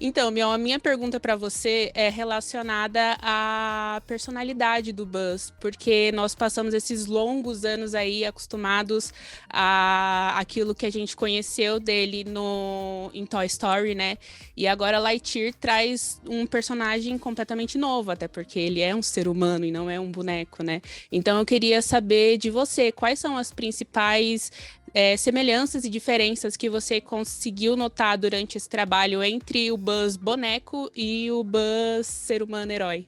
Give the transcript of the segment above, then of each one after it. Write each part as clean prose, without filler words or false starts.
Então, Mion, a minha pergunta para você é relacionada à personalidade do Buzz, porque nós passamos esses longos anos aí acostumados a aquilo que a gente conheceu dele no em Toy Story, né? E agora Lightyear traz um personagem completamente novo, até porque ele é um ser humano e não é um boneco, né? Então eu queria saber de você, quais são as principais semelhanças e diferenças que você conseguiu notar durante esse trabalho entre o Buzz boneco e o Buzz ser humano herói?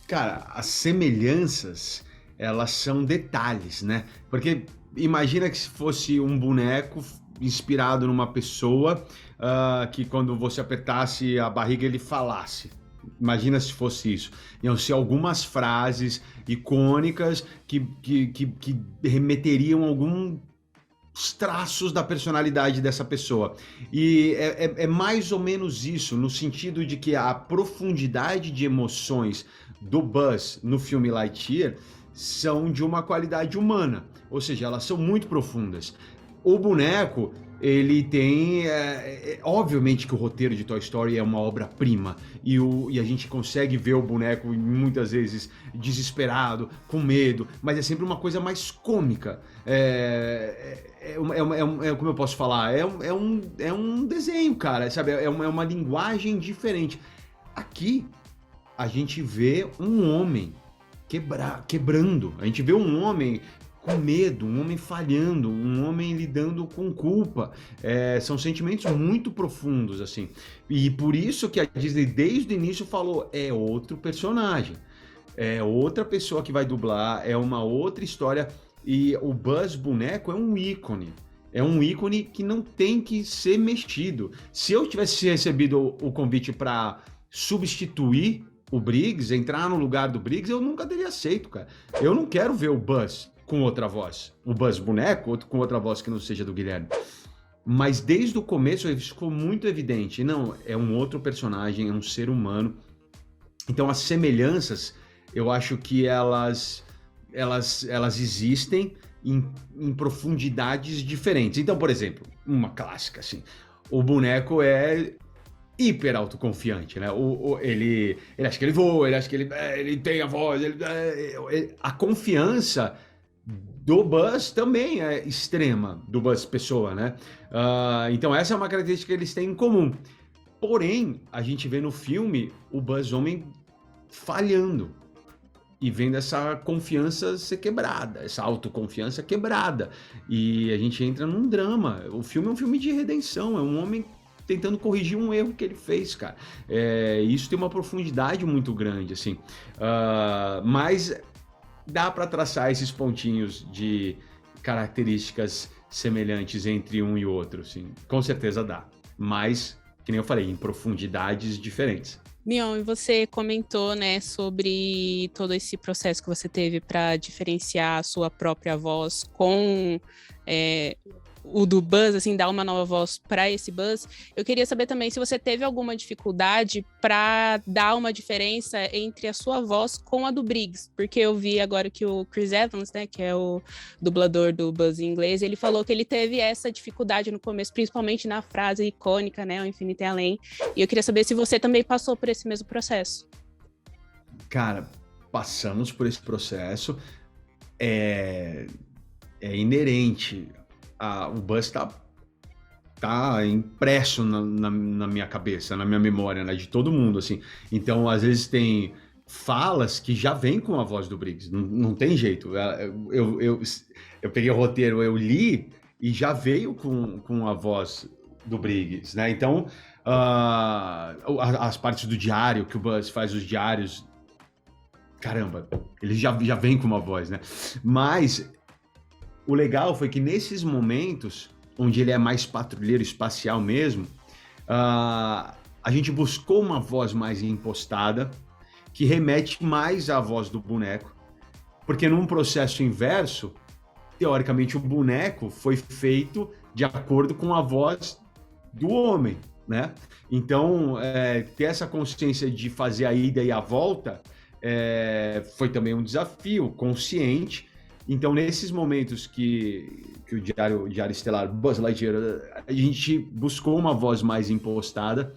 Cara, as semelhanças, elas são detalhes, né? Porque imagina que se fosse um boneco inspirado numa pessoa, que quando você apertasse a barriga ele falasse. Imagina se fosse isso. Iam ser algumas frases icônicas que remeteriam a alguns traços da personalidade dessa pessoa. E é mais ou menos isso, no sentido de que a profundidade de emoções do Buzz no filme Lightyear são de uma qualidade humana, ou seja, elas são muito profundas. O boneco, ele tem. Obviamente que o roteiro de Toy Story é uma obra-prima e a gente consegue ver o boneco muitas vezes desesperado, com medo, mas é sempre uma coisa mais cômica. Como eu posso falar? É um desenho, cara, sabe? É uma linguagem diferente. Aqui, a gente vê um homem quebrando, a gente vê um homem com medo, um homem falhando, um homem lidando com culpa. São sentimentos muito profundos, assim. E por isso que a Disney, desde o início, falou: é outro personagem, é outra pessoa que vai dublar, é uma outra história. E o Buzz boneco é um ícone. É um ícone que não tem que ser mexido. Se eu tivesse recebido o convite para substituir o Briggs, entrar no lugar do Briggs, eu nunca teria aceito, cara. Eu não quero ver o Buzz com outra voz. O Buzz boneco com outra voz que não seja do Guilherme. Mas desde o começo isso ficou muito evidente. Não, é um outro personagem, é um ser humano. Então as semelhanças, eu acho que elas existem em profundidades diferentes. Então, por exemplo, uma clássica assim, o boneco é hiper autoconfiante, né? Ele acha que ele voa, ele acha que ele tem a voz, a confiança do Buzz também é extrema, do Buzz pessoa, né? Então essa é uma característica que eles têm em comum. Porém, a gente vê no filme o Buzz homem falhando e vendo essa confiança ser quebrada, essa autoconfiança quebrada. E a gente entra num drama. O filme é um filme de redenção, é um homem tentando corrigir um erro que ele fez, cara. Isso tem uma profundidade muito grande, assim. Mas dá para traçar esses pontinhos de características semelhantes entre um e outro, assim. Com certeza dá. Mas, que nem eu falei, em profundidades diferentes. Mion, e você comentou, né, sobre todo esse processo que você teve para diferenciar a sua própria voz com o do Buzz, assim, dar uma nova voz para esse Buzz. Eu queria saber também se você teve alguma dificuldade para dar uma diferença entre a sua voz com a do Briggs, porque eu vi agora que o Chris Evans, né, que é o dublador do Buzz em inglês, ele falou que ele teve essa dificuldade no começo, principalmente na frase icônica, né, o infinito é além. E eu queria saber se você também passou por esse mesmo processo. Cara, passamos por esse processo. É inerente. O Buzz tá impresso na minha cabeça, na minha memória, né, de todo mundo, assim. Então, às vezes tem falas que já vêm com a voz do Briggs, não tem jeito. Eu peguei o roteiro, eu li e já veio com a voz do Briggs, né? Então, as partes do diário, que o Buzz faz os diários, caramba, ele já vem com uma voz, né? Mas o legal foi que nesses momentos, onde ele é mais patrulheiro espacial mesmo, a gente buscou uma voz mais impostada, que remete mais à voz do boneco, porque num processo inverso, teoricamente o boneco foi feito de acordo com a voz do homem, né? Então, ter essa consciência de fazer a ida e a volta foi também um desafio consciente, Então, nesses momentos que o Diário Estelar, Buzz Lightyear, a gente buscou uma voz mais impostada,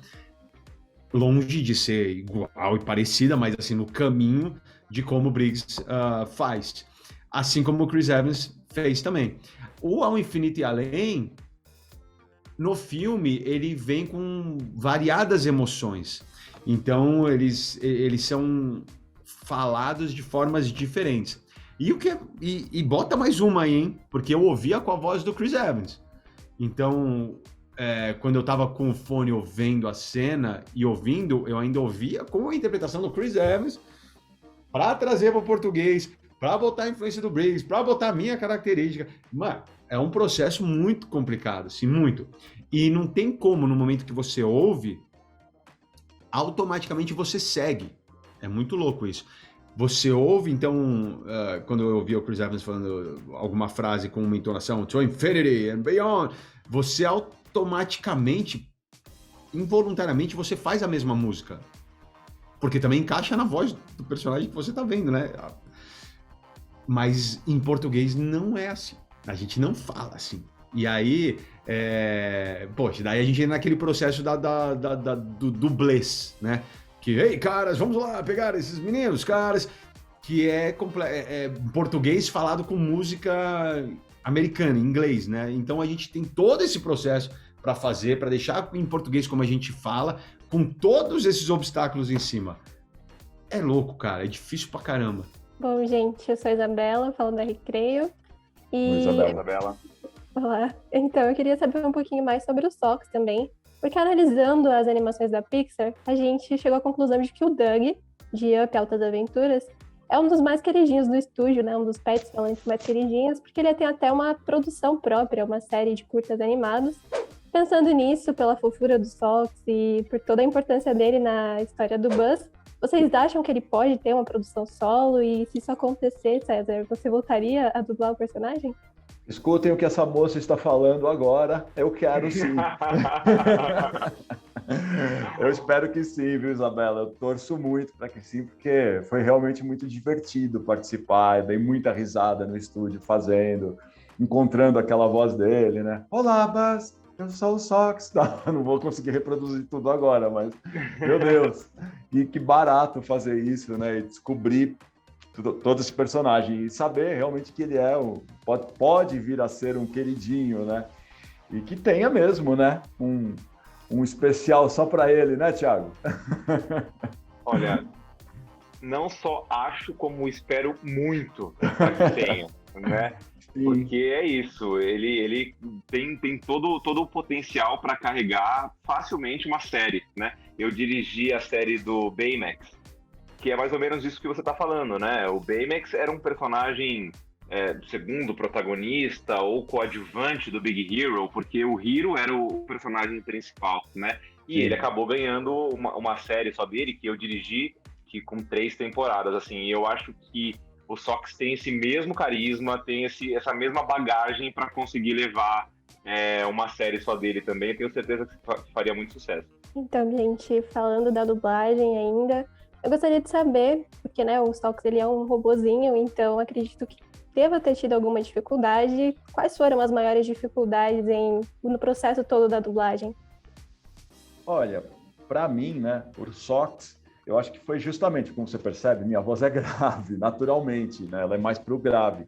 longe de ser igual e parecida, mas assim, no caminho de como o Briggs faz. Assim como o Chris Evans fez também. O Ao Infinito e Além, no filme, ele vem com variadas emoções. Então, eles são falados de formas diferentes. E bota mais uma aí, hein? Porque eu ouvia com a voz do Chris Evans. Então, quando eu tava com o fone ouvindo a cena e ouvindo, eu ainda ouvia com a interpretação do Chris Evans para trazer para o português, para botar a influência do Briggs, para botar a minha característica. Mano, é um processo muito complicado, assim, muito. E não tem como, no momento que você ouve, automaticamente você segue. É muito louco isso. Você ouve, então, quando eu ouvi o Chris Evans falando alguma frase com uma entonação, to infinity and beyond, você automaticamente, involuntariamente, você faz a mesma música. Porque também encaixa na voz do personagem que você tá vendo, né? Mas em português não é assim. A gente não fala assim. E aí, poxa, daí a gente entra naquele processo do dublês, né? Que, ei, caras, vamos lá pegar esses meninos, caras, que é português falado com música americana, em inglês, né? Então a gente tem todo esse processo para fazer, para deixar em português como a gente fala, com todos esses obstáculos em cima. É louco, cara, é difícil pra caramba. Bom, gente, eu sou a Isabela, falando da Recreio. Oi, Isabela. Olá. Então, eu queria saber um pouquinho mais sobre os Sox também, porque analisando as animações da Pixar, a gente chegou à conclusão de que o Doug, de Up Altas Aventuras, é um dos mais queridinhos do estúdio, né? Um dos pets falantes mais queridinhos, porque ele tem até uma produção própria, uma série de curtas animados. Pensando nisso, pela fofura do Sox e por toda a importância dele na história do Buzz, vocês acham que ele pode ter uma produção solo? E se isso acontecer, César, você voltaria a dublar o personagem? Escutem o que essa moça está falando agora. Eu quero sim. Eu espero que sim, viu, Isabela? Eu torço muito para que sim, porque foi realmente muito divertido participar. Eu dei muita risada no estúdio fazendo, encontrando aquela voz dele, né? Olá, Buzz, eu sou o Sox. Não vou conseguir reproduzir tudo agora, mas, meu Deus. E que barato fazer isso, né? E descobrir todo esse personagem e saber realmente que ele pode vir a ser um queridinho, né? E que tenha mesmo, né? Um especial só para ele, né, Thiago? Olha, não só acho, como espero muito que tenha, né? Sim. Porque é isso, ele tem todo o potencial para carregar facilmente uma série, né? Eu dirigi a série do Baymax, que é mais ou menos isso que você está falando, né? O Baymax era um personagem segundo protagonista ou coadjuvante do Big Hero, porque o Hero era o personagem principal, né? E ele acabou ganhando uma série só dele, que eu dirigi, que com 3 temporadas, assim. E eu acho que o Sox tem esse mesmo carisma, tem essa mesma bagagem para conseguir levar uma série só dele também. Eu tenho certeza que faria muito sucesso. Então, gente, falando da dublagem ainda, eu gostaria de saber, porque, né, o Sox, ele é um robozinho, então acredito que deva ter tido alguma dificuldade. Quais foram as maiores dificuldades no processo todo da dublagem? Olha, para mim, né, o Sox, eu acho que foi justamente, como você percebe, minha voz é grave, naturalmente, né, ela é mais pro grave.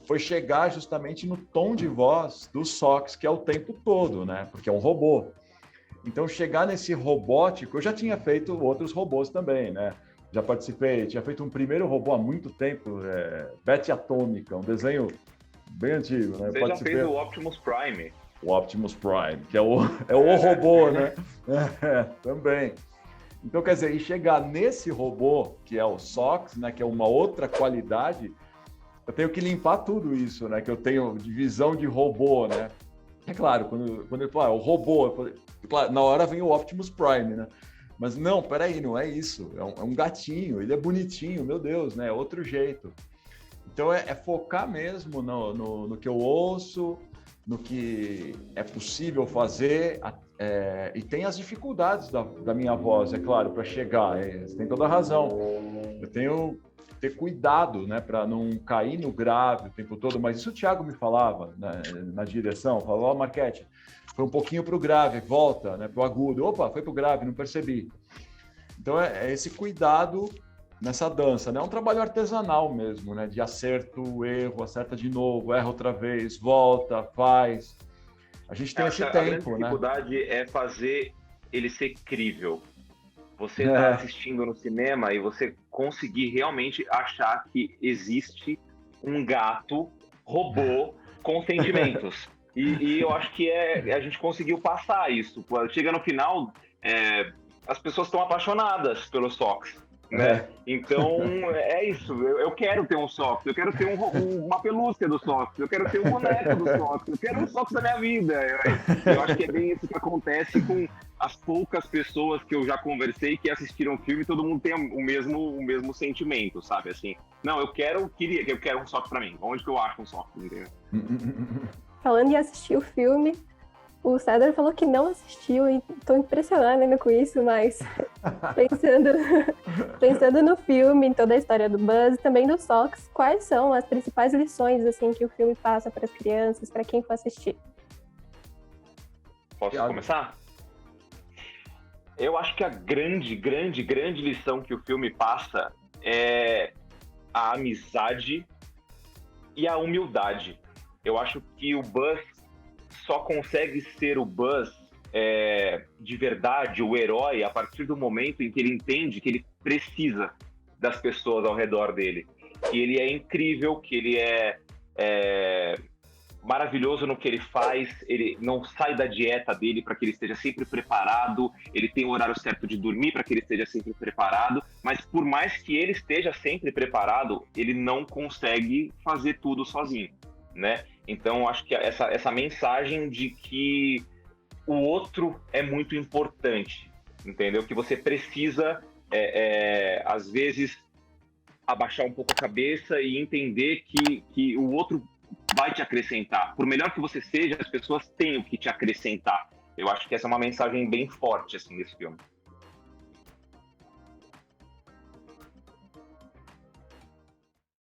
Foi chegar justamente no tom de voz do Sox, que é o tempo todo, né, porque é um robô. Então, chegar nesse robótico, eu já tinha feito outros robôs também, né? Já participei, tinha feito um primeiro robô há muito tempo, Betty Atômica, um desenho bem antigo, né? Você já fez o Optimus Prime. O Optimus Prime, que é o robô, né? Também. Então, quer dizer, e chegar nesse robô, que é o Sox, né? Que é uma outra qualidade, eu tenho que limpar tudo isso, né? Que eu tenho de visão de robô, né? É claro, quando ele fala, o robô, claro, na hora vem o Optimus Prime, né? Mas não, peraí, não é isso. É um gatinho, ele é bonitinho, meu Deus, né? É outro jeito. Então é focar mesmo no que eu ouço, no que é possível fazer, e tem as dificuldades da minha voz, é claro, para chegar. Você tem toda a razão. Eu tenho que ter cuidado, né, para não cair no grave o tempo todo, mas isso o Thiago me falava, né, na direção, falava, Marchetti, foi um pouquinho para o grave, volta, né, para o agudo. Opa, foi para o grave, não percebi. Então é esse cuidado nessa dança, né? É um trabalho artesanal mesmo, né? De acerto, erro, acerta de novo, erra outra vez, volta, faz. A gente tem esse tempo, a grande né? dificuldade é fazer ele ser crível. Você está assistindo no cinema e você conseguir realmente achar que existe um gato robô com sentimentos. E eu acho que a gente conseguiu passar isso. Chega no final, as pessoas estão apaixonadas pelo Sox, né? Então, é isso. Eu quero ter um Sox, eu quero ter uma pelúcia do Sox, eu quero ter um boneco do Sox, eu quero um Sox da minha vida. Eu acho que é bem isso que acontece com as poucas pessoas que eu já conversei que assistiram o filme, todo mundo tem o mesmo sentimento, sabe? Assim, não, eu quero um Sox pra mim. Onde que eu acho um Sox? Entendeu? Falando em assistir o filme, o César falou que não assistiu e tô impressionada ainda com isso, mas pensando no filme, em toda a história do Buzz e também do Sox, quais são as principais lições assim que o filme passa para as crianças, para quem for assistir? Posso começar? Eu acho que a grande lição que o filme passa é a amizade e a humildade. Eu acho que o Buzz só consegue ser o Buzz de verdade, o herói, a partir do momento em que ele entende que ele precisa das pessoas ao redor dele. Que ele é incrível, que ele é maravilhoso no que ele faz, ele não sai da dieta dele para que ele esteja sempre preparado, ele tem o horário certo de dormir para que ele esteja sempre preparado, mas por mais que ele esteja sempre preparado, ele não consegue fazer tudo sozinho, né? Então, acho que essa mensagem de que o outro é muito importante, entendeu? Que você precisa, às vezes, abaixar um pouco a cabeça e entender que o outro vai te acrescentar. Por melhor que você seja, as pessoas têm o que te acrescentar. Eu acho que essa é uma mensagem bem forte, assim, desse filme.